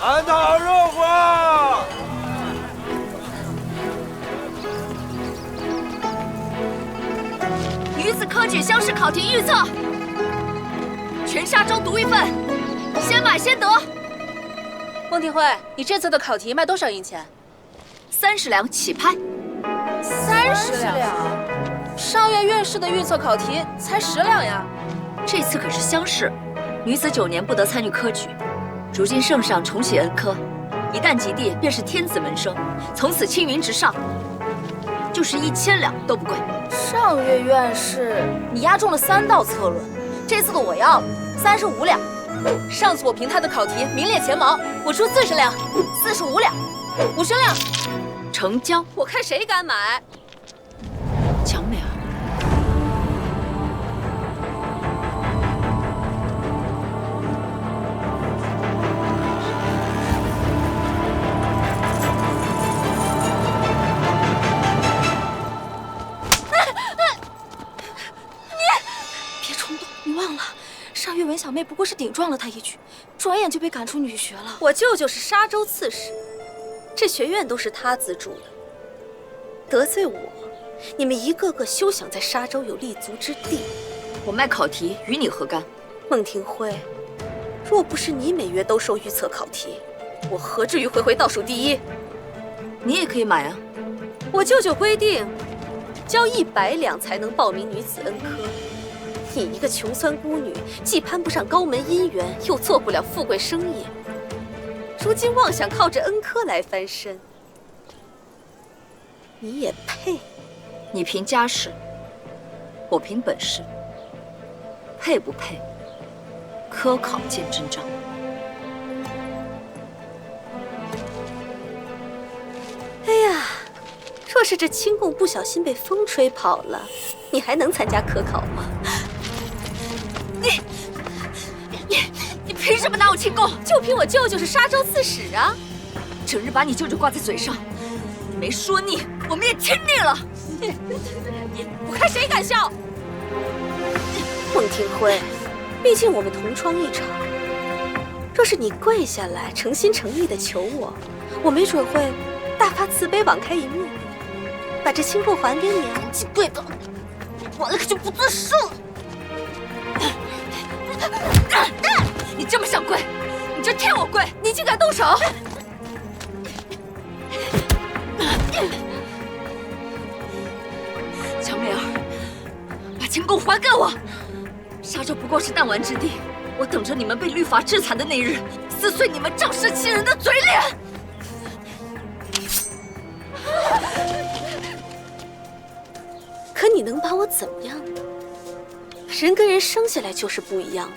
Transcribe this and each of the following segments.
安好热乎。女子科举乡试考题预测，全沙洲独一份，先买先得。孟庭辉，你这次的考题卖多少银钱？30两起拍。30两？上月院试的预测考题才10两呀。这次可是乡试，女子9年不得参与科举。如今圣上重启恩科，一旦及第，便是天子门生，从此青云直上。就是1000两都不贵。上月院试你押中了3道策论，这次的我要35两。上次我凭他的考题名列前茅，我出40两，45两，50两，成交。我看谁敢买。蒋美儿，别冲动，你忘了上月文小妹不过是顶撞了他一句，转眼就被赶出女学了。我舅舅是沙州刺史，这学院都是他资助的。得罪我，你们一个个休想在沙州有立足之地。我卖考题与你何干？孟庭辉，若不是你每月都收预测考题，我何至于回回倒数第一？你也可以买啊。我舅舅规定，交100两才能报名女子恩科。你一个穷酸孤女，既攀不上高门姻缘，又做不了富贵生意，如今妄想靠着恩科来翻身，你也配？你凭家世，我凭本事，配不配？科考见真章。哎呀，若是这清供不小心被风吹跑了，你还能参加科考吗？你凭什么拿我清供？就凭我舅舅是沙州刺史啊！整日把你舅舅挂在嘴上，你没说腻，我们也听腻了。我看谁敢笑！孟庭辉，毕竟我们同窗一场，若是你跪下来诚心诚意地求我，我没准会大发慈悲网开一面，把这清供还给你啊！赶紧跪吧，完了可就不作数了。你这么想跪，你就替我跪！你竟敢动手！蒋美儿，把清供还给我！沙州不过是弹丸之地，我等着你们被律法制裁的那日，撕碎你们仗势欺人的嘴脸！可你能把我怎么样呢？人跟人生下来就是不一样的。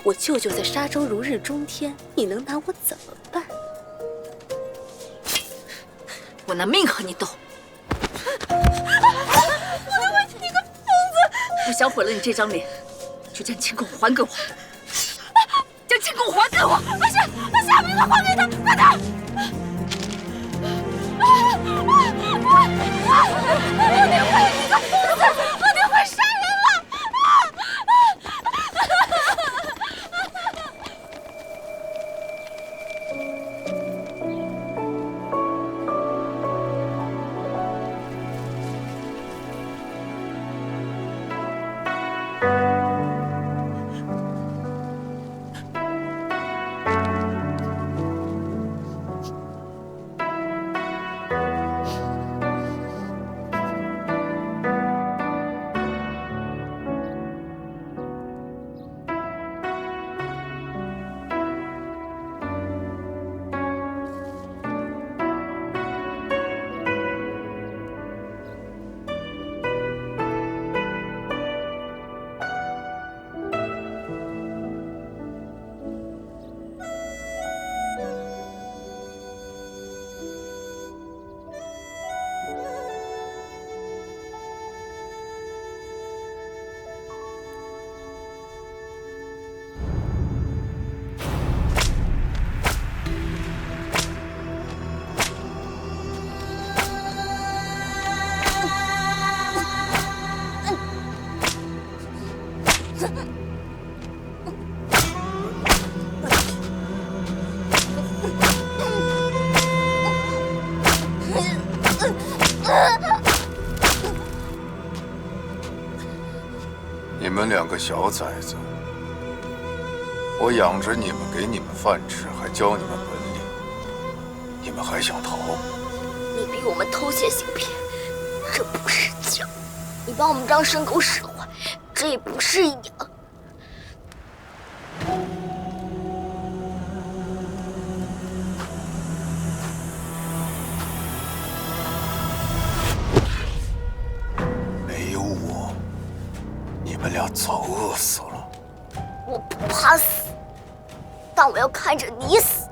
我舅舅在沙州如日中天，你能拿我怎么办？我拿命和你斗！你个疯子！不想毁了你这张脸，就将清供还给我！将清供还给我！下命令还给他，快点！孟庭辉，你个疯子！孟庭辉杀人了！们2个小崽子，我养着你们，给你们饭吃，还教你们本领，你们还想逃？你逼我们偷窃行骗，这不是教；你把我们当牲口使唤，这也不是养。没有我，你们俩早饿死了。我不怕死，但我要看着你死。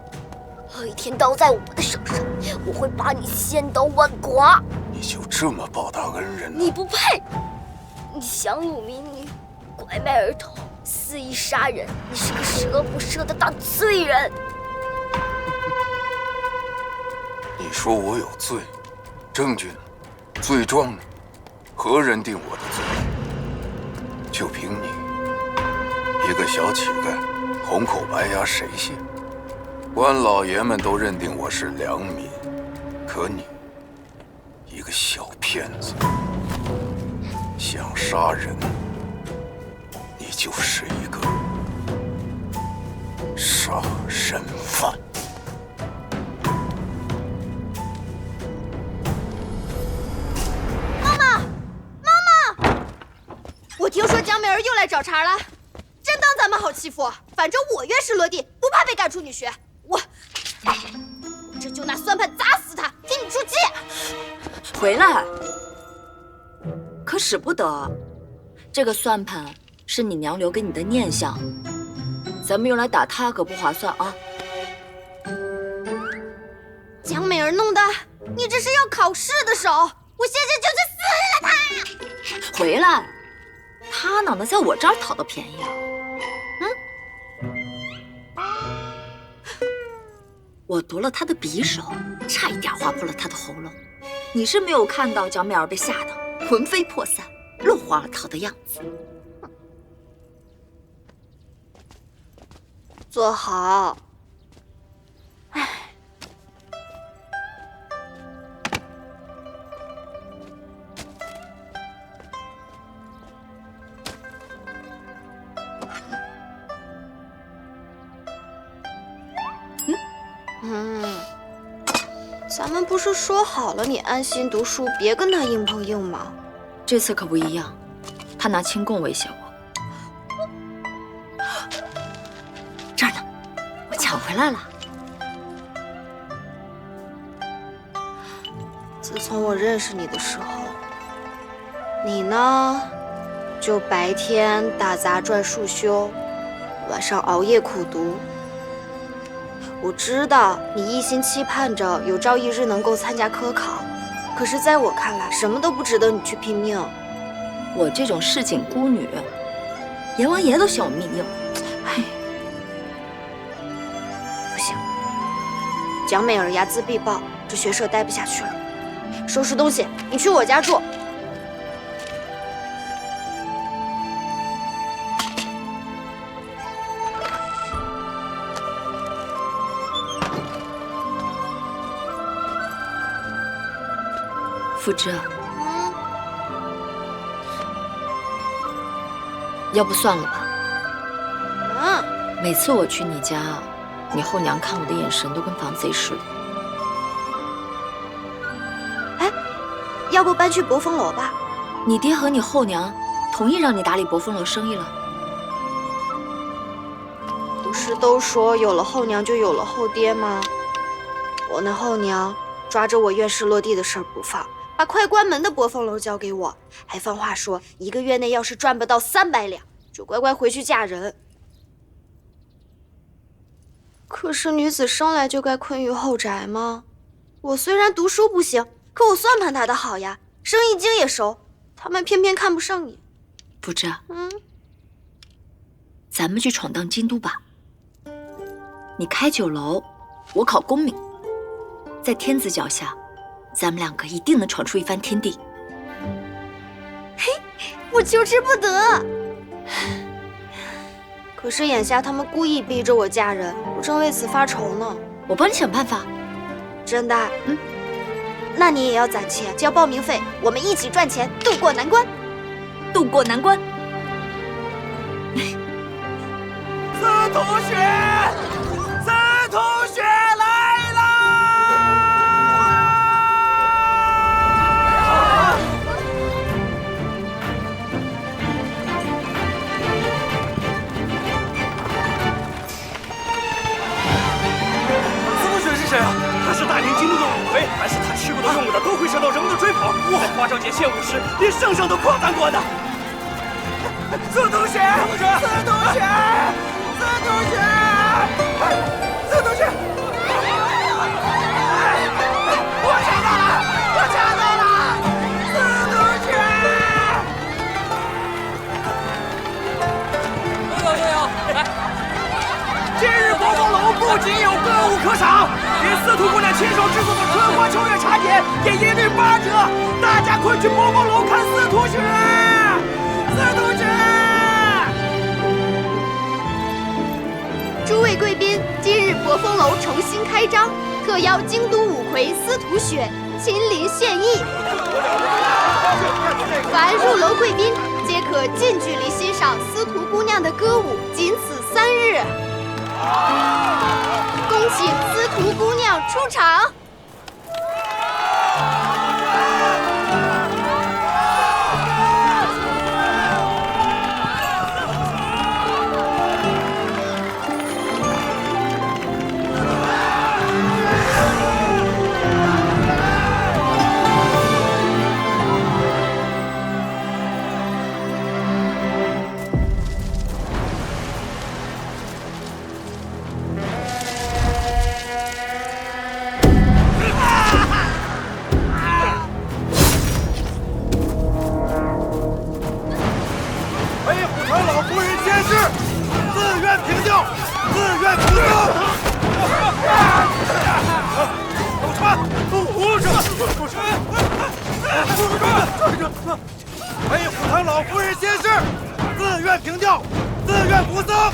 有一天刀在我的手上，我会把你千刀万剐。你就这么报答恩人了？你不配！你享辱民女，拐卖儿童，肆意杀人，你是个十恶不赦的大罪人。你说我有罪，证据呢？罪状呢？何人定我的罪？就凭你一个小乞丐，红口白牙，谁信？官老爷们都认定我是良民，可你一个小骗子，想杀人，你就是一个杀人犯。我听说江美儿又来找茬了，真当咱们好欺负？反正我月事落地，不怕被赶出女婿。我这就拿算盘砸死他，替你出气。回来，可使不得。这个算盘是你娘留给你的念想，咱们用来打他可不划算啊。江美儿弄的，你这是要考试的手，我现在就去撕了他！回来，他哪能在我这儿讨到便宜啊？我夺了他的匕首，差一点划破了他的喉咙。你是没有看到蒋美儿被吓得魂飞魄散、落荒而逃的样子。坐好。唉。咱们不是说好了你安心读书，别跟他硬碰硬吗？这次可不一样，他拿清供威胁我。这儿呢，我抢回来了。自从我认识你的时候，你呢，就白天打杂赚束修，晚上熬夜苦读。我知道你一心期盼着有朝一日能够参加科考，可是在我看来，什么都不值得你去拼命。我这种市井孤女，阎王爷都嫌我命硬。唉，不行，蒋美儿睚眦必报，这学社待不下去了。收拾东西，你去我家住。傅芝，要不算了吧。每次我去你家，你后娘看我的眼神都跟防贼似的。哎，要不搬去博丰楼吧？你爹和你后娘同意让你打理博丰楼生意了？不是都说有了后娘就有了后爹吗？我那后娘抓着我院士落地的事儿不放，把快关门的博丰楼交给我，还放话说1个月内要是赚不到300两，就乖乖回去嫁人。可是女子生来就该困于后宅吗？我虽然读书不行，可我算盘打得好呀，生意经也熟，他们偏偏看不上眼。不知，咱们去闯荡京都吧。你开酒楼，我考功名，在天子脚下，咱们2个一定能闯出一番天地。嘿，我求之不得。可是眼下他们故意逼着我嫁人，我正为此发愁呢。我帮你想办法。真的？那你也要攒钱，交报名费，我们一起赚钱，渡过难关。渡过难关。的都会受到人们的追捧。在花章节献舞时，连圣上都夸赞过的。司徒雪，司徒雪，司徒雪，司徒雪！我抢到了！我抢到了！司徒雪！都有，来！今日国风楼不仅有歌舞可赏，连司徒姑娘亲手制作的春花秋月茶点也一律8折。大家快去博风楼看司徒雪！司徒雪！诸位贵宾，今日博风楼重新开张，特邀京都五魁司徒雪亲临献艺。凡入楼贵宾皆可近距离欣赏司徒姑娘的歌舞，仅此3日。恭请司徒姑娘出场。北虎堂老夫人仙逝，自愿平调，自愿扶丧。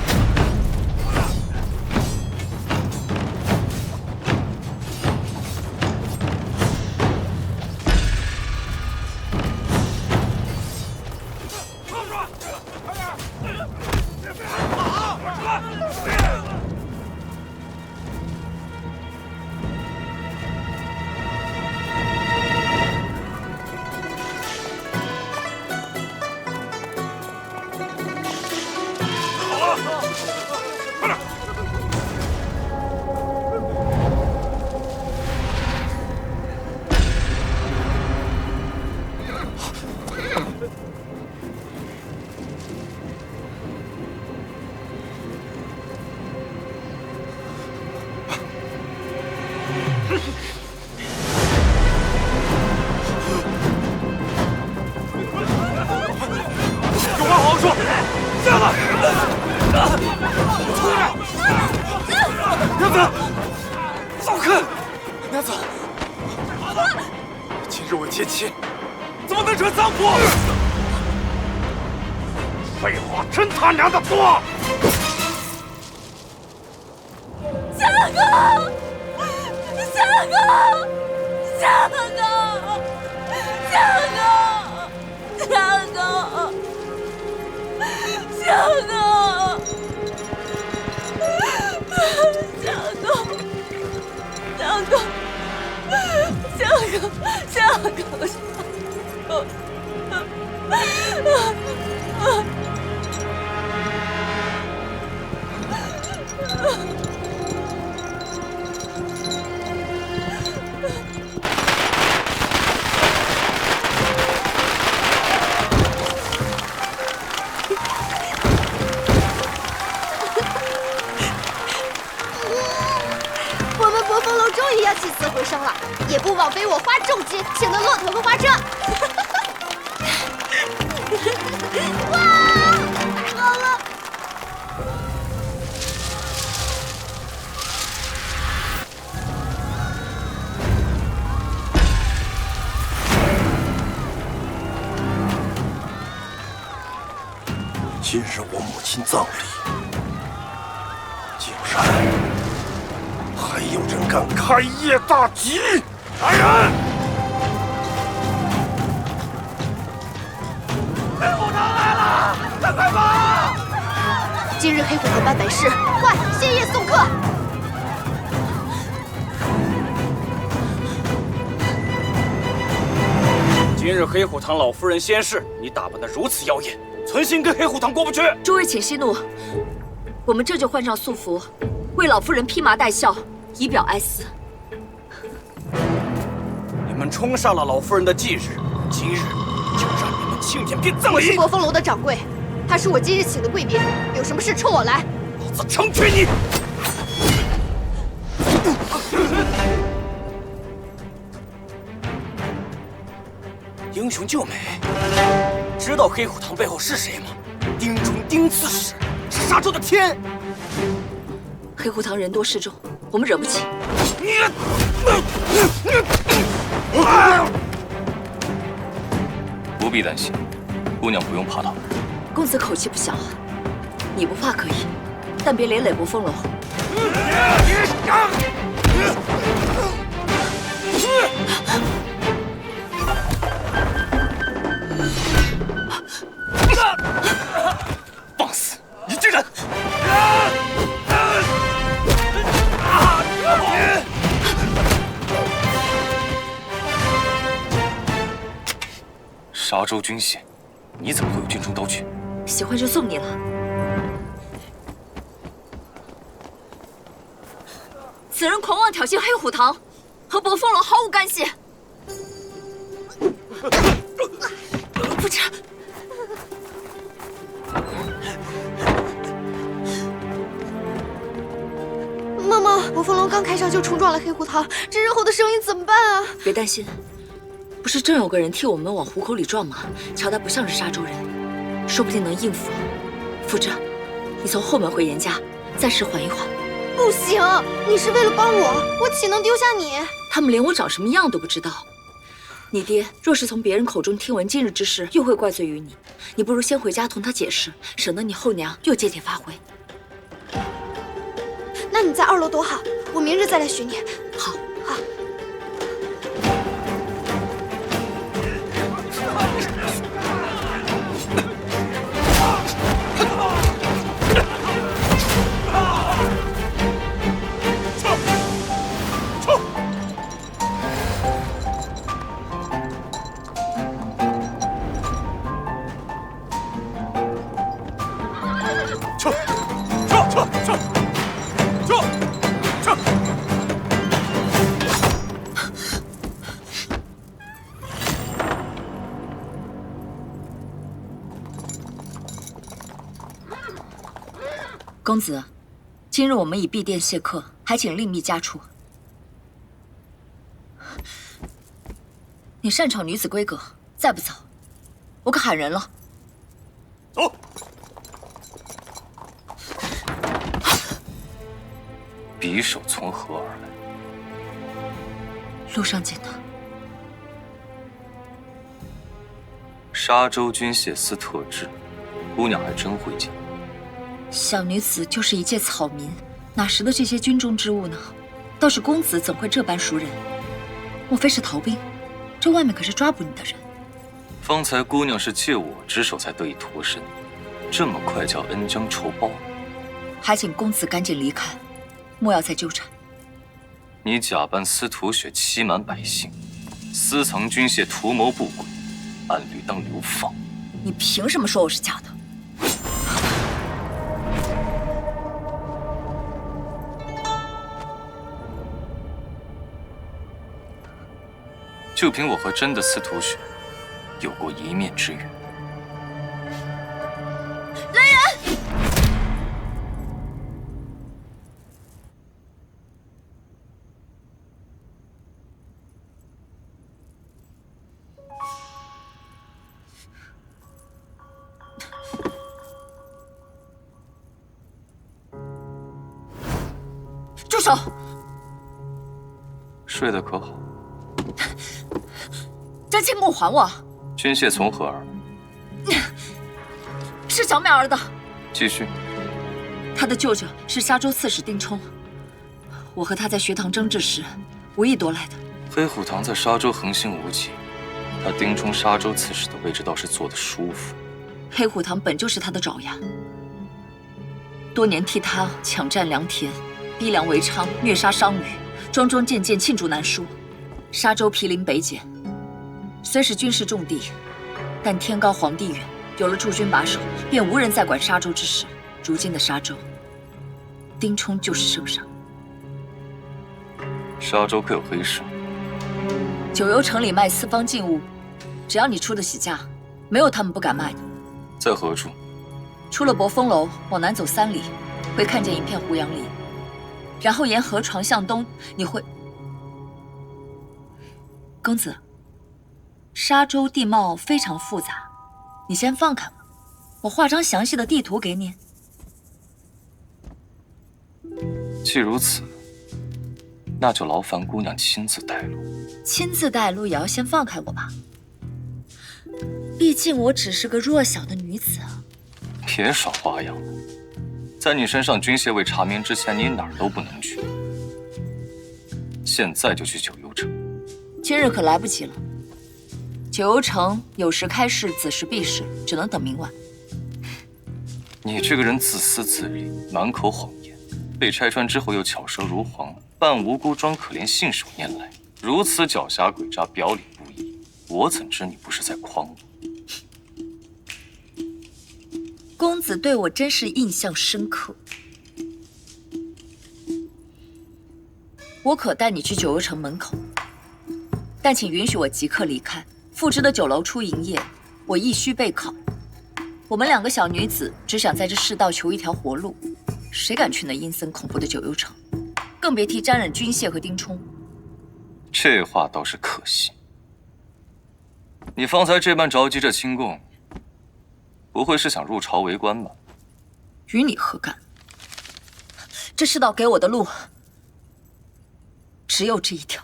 有话好好说，下来！出来！娘子，走开！娘子，今日我接亲，怎么能穿丧服？废话，真他娘的多！夏哥，夏哥，夏哥，夏哥，夏哥，夏哥，夏哥。我们博风楼终于要起死回生了，也不枉费我花重金请的骆驼和花车。哇，太好了！今日我母亲葬礼，竟然还有人敢开业大吉！来人！黑虎堂来了，赶快跑！今日黑虎堂办百事，快谢业送客！今日黑虎堂老夫人仙逝，你打扮得如此妖艳，存心跟黑虎堂过不去。诸位请息怒，我们这就换上素服，为老夫人披麻戴孝，以表哀思。你们冲杀了老夫人的忌日，今日就让你们庆典变葬礼。我是博风楼的掌柜，她是我今日请的贵宾，有什么事冲我来。老子成全你！英雄救美，知道黑虎堂背后是谁吗？丁冲丁刺史是沙州的天。黑虎堂人多势众，我们惹不起。不必担心，姑娘不用怕他们。公子口气不小啊，你不怕可以，但别连累博风楼。放肆！你这人！沙州军械，你怎么会有军中刀具？喜欢就送你了。此人狂妄挑衅黑虎堂，和博风楼毫无干系。不知。妈妈，博风楼刚开张就冲撞了黑虎堂，这日后的生意怎么办啊？别担心，不是正有个人替我们往虎口里撞吗？瞧他不像是沙州人，说不定能应付。福芝，你从后门回严家，暂时缓一缓。不行，你是为了帮我，我岂能丢下你？他们连我长什么样都不知道。你爹若是从别人口中听闻今日之事，又会怪罪于你。你不如先回家同他解释，省得你后娘又借题发挥。那你在2楼躲好，我明日再来寻你。好，好。公子，今日我们已闭店谢客，还请另觅家处。你擅闯女子闺阁，再不走，我可喊人了。走。匕首从何而来？路上捡的。沙州军械司特制，姑娘还真会捡。小女子就是一介草民，哪识得这些军中之物呢？倒是公子怎会这般熟人？莫非是逃兵？这外面可是抓捕你的人。方才姑娘是借我之手才得以脱身，这么快就要恩将仇报？还请公子赶紧离开，莫要再纠缠。你假扮司徒雪欺瞒百姓，私藏军械，图谋不轨，按律当流放。你凭什么说我是假的？就凭我和真的司徒雪有过一面之缘。来人！住手！睡得可好？将钱给我还我！军械从何而来？是小美儿的。继续。他的舅舅是沙州刺史丁冲，我和他在学堂争执时，无意夺来的。黑虎堂在沙州横行无忌，他丁冲沙州刺史的位置倒是坐得舒服。黑虎堂本就是他的爪牙，多年替他抢占良田，逼良为娼，虐杀商女，桩桩件件罄竹难书。沙州毗邻北检，虽是军事重地，但天高皇帝远，有了驻军把守，便无人再管沙州之事。如今的沙州，丁冲就是圣上。沙州可有黑市？九幽城里卖四方禁物，只要你出得起价，没有他们不敢卖的。在何处？出了博峰楼，往南走3里，会看见一片胡杨林，然后沿河床向东，你会……公子，沙洲地貌非常复杂，你先放开我画张详细的地图给你。既如此，那就劳烦姑娘亲自带路。亲自带路也要先放开我吧，毕竟我只是个弱小的女子啊。别耍花样了，在你身上军械未查明之前，你哪儿都不能去。现在就去九幽城。今日可来不及了。九幽城有时开市，子时闭市，只能等明晚。你这个人自私自利，满口谎言，被拆穿之后又巧舌如簧，扮无辜装可怜，信手拈来，如此狡黠诡诈，表里不一，我怎知你不是在诓我？公子对我真是印象深刻。我可带你去九幽城门口，但请允许我即刻离开。复职的酒楼初营业，我亦需备考。我们2个小女子只想在这世道求一条活路，谁敢去那阴森恐怖的九幽城？更别提沾染军械和丁冲。这话倒是可信。你方才这般着急着清供，不会是想入朝为官吧？与你何干？这世道给我的路只有这一条。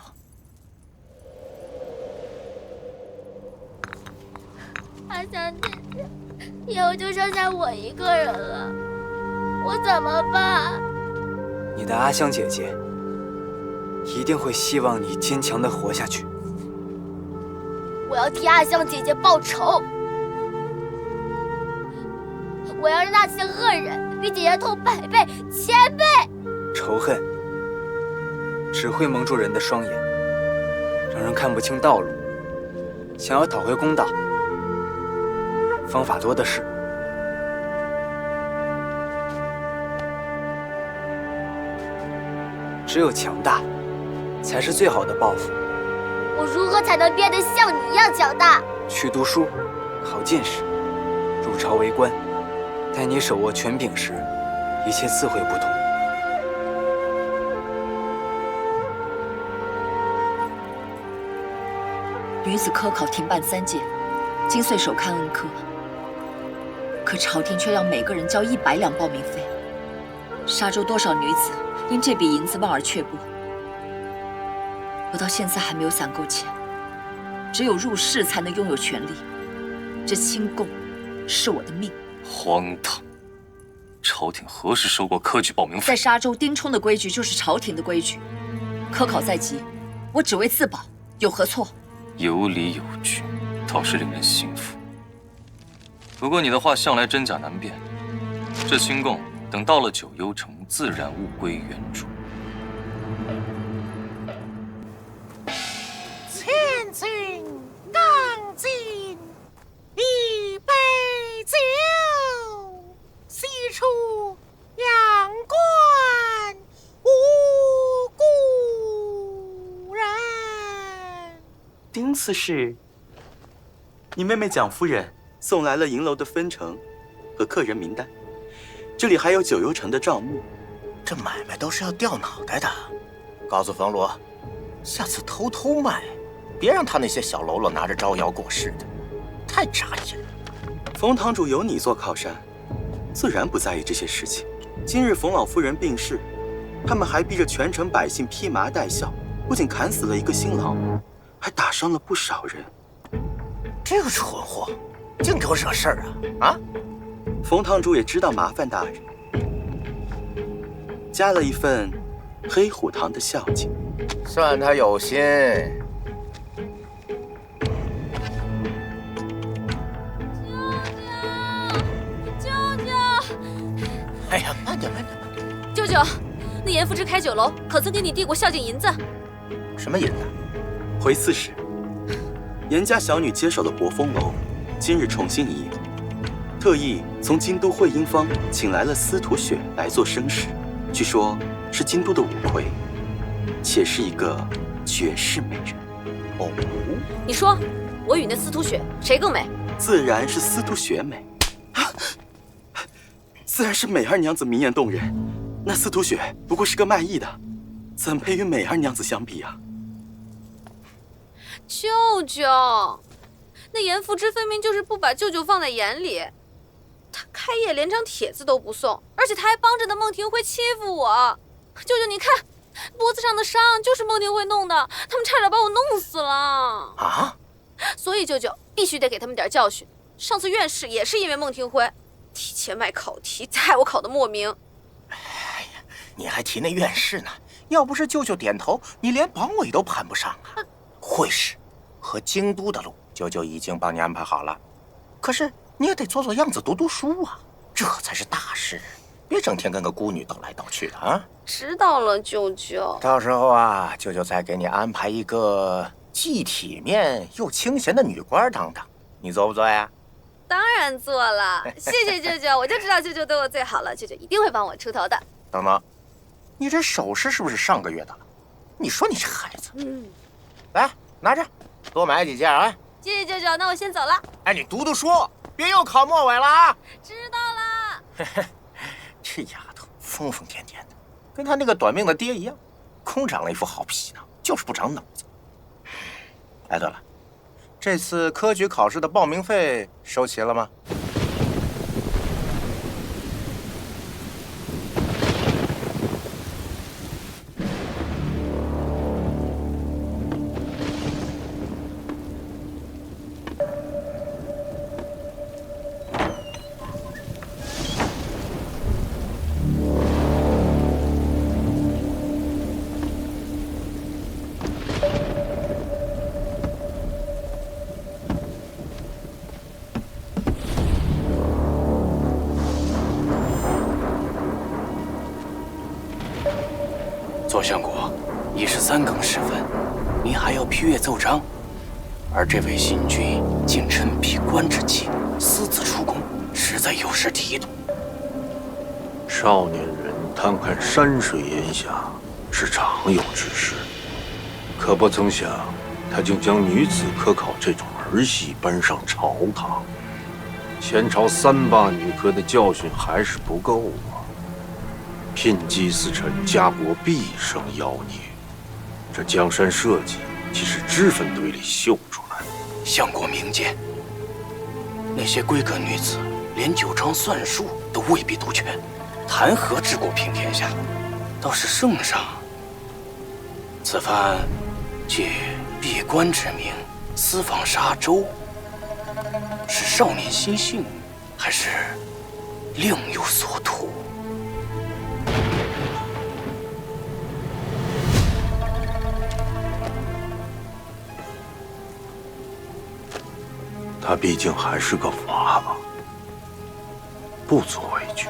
阿香姐姐，以后就剩下我一个人了，我怎么办？你的阿香姐姐一定会希望你坚强地活下去。我要替阿香姐姐报仇，我要让那些恶人比姐姐痛100倍、1000倍。仇恨只会蒙住人的双眼，让人看不清道路。想要讨回公道，方法多的是。只有强大，才是最好的报复。我如何才能变得像你一样强大？去读书，考进士，入朝为官。待你手握权柄时，一切自会不同。女子科考停办3届，今岁首堪恩科。可朝廷却要每个人交100两报名费。沙洲多少女子因这笔银子望而却步。我到现在还没有攒够钱，只有入仕才能拥有权利。这清供是我的命。荒唐！朝廷何时收过科举报名费？在沙洲，丁冲的规矩就是朝廷的规矩。科考在即，我只为自保，有何错？有理有据，倒是令人信服。不过你的话向来真假难辨，这清供等到了九幽城，自然物归原主。千军刚进一杯酒，西出阳关无故人。丁刺史，你妹妹蒋夫人送来了银楼的分成和客人名单，这里还有九幽城的账目。这买卖都是要掉脑袋的，告诉冯罗，下次偷偷卖，别让他那些小喽啰拿着招摇过市的，太扎眼了。冯堂主有你做靠山，自然不在意这些事情。今日冯老夫人病逝，他们还逼着全城百姓披麻戴孝，不仅砍死了一个新郎，还打伤了不少人。这个蠢货，净给我惹事儿啊！啊！冯堂主也知道麻烦大人，加了一份黑虎堂的孝敬，算他有心。舅舅，哎呀，慢点，慢点，慢点！舅舅，那严复之开酒楼可曾给你递过孝敬银子？什么银子？回刺史，严家小女接手了博峰楼，今日重新营业，特意从京都会阴坊请来了司徒雪来做生事，据说是京都的五魁，且是一个绝世美人。哦，你说，我与那司徒雪谁更美？自然是司徒雪美。自然是美二娘子明艳动人，那司徒雪不过是个卖艺的，怎配与美二娘子相比啊？舅舅，那严福之分明就是不把舅舅放在眼里。他开业连张帖子都不送，而且他还帮着那孟庭辉欺负我。舅舅，你看，脖子上的伤就是孟庭辉弄的，他们差点把我弄死了啊！所以舅舅必须得给他们点教训。上次院试也是因为孟庭辉提前卖考题，害我考得莫名。哎呀，你还提那院士呢？要不是舅舅点头，你连榜尾都攀不上啊！会试和京都的路，舅舅已经帮你安排好了。可是你也得做做样子，读读书啊，这才是大事。别整天跟个孤女斗来斗去的啊！知道了，舅舅。到时候啊，舅舅再给你安排一个既体面又清闲的女官当当，你做不做呀？当然做了，谢谢舅舅，我就知道舅舅对我最好了，舅舅一定会帮我出头的。等等，你这首饰是不是上个月的了？你说你这孩子，来拿着，多买几件啊！谢谢舅舅，那我先走了。哎，你读读书，别又考末尾了啊！知道了。这丫头疯疯癫癫的，跟她那个短命的爹一样，空长了一副好皮囊，就是不长脑子。哎，对了，这次科举考试的报名费收齐了吗？左相国，已是3更时分，您还要批阅奏章，而这位新君竟趁闭关之际私自出宫，实在有失体统。少年人贪看山水烟霞是常有之事，可不曾想他竟将女子科考这种儿戏搬上朝堂。前朝3罢女科的教训还是不够啊！聘姬司臣，家国必生妖孽。这江山社稷岂是脂粉堆里绣出来的？相国明鉴，那些闺阁女子连九章算术都未必读全，谈何治国平天下？倒是圣上，此番借闭关之名私访沙州，是少年心性，还是另有所图？他毕竟还是个娃娃，不足为惧。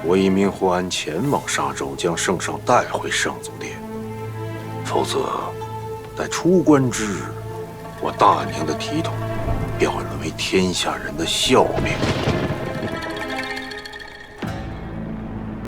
我已命霍安前往沙州，将圣上带回圣祖殿。否则，在出关之日，我大宁的体统便会沦为天下人的笑柄。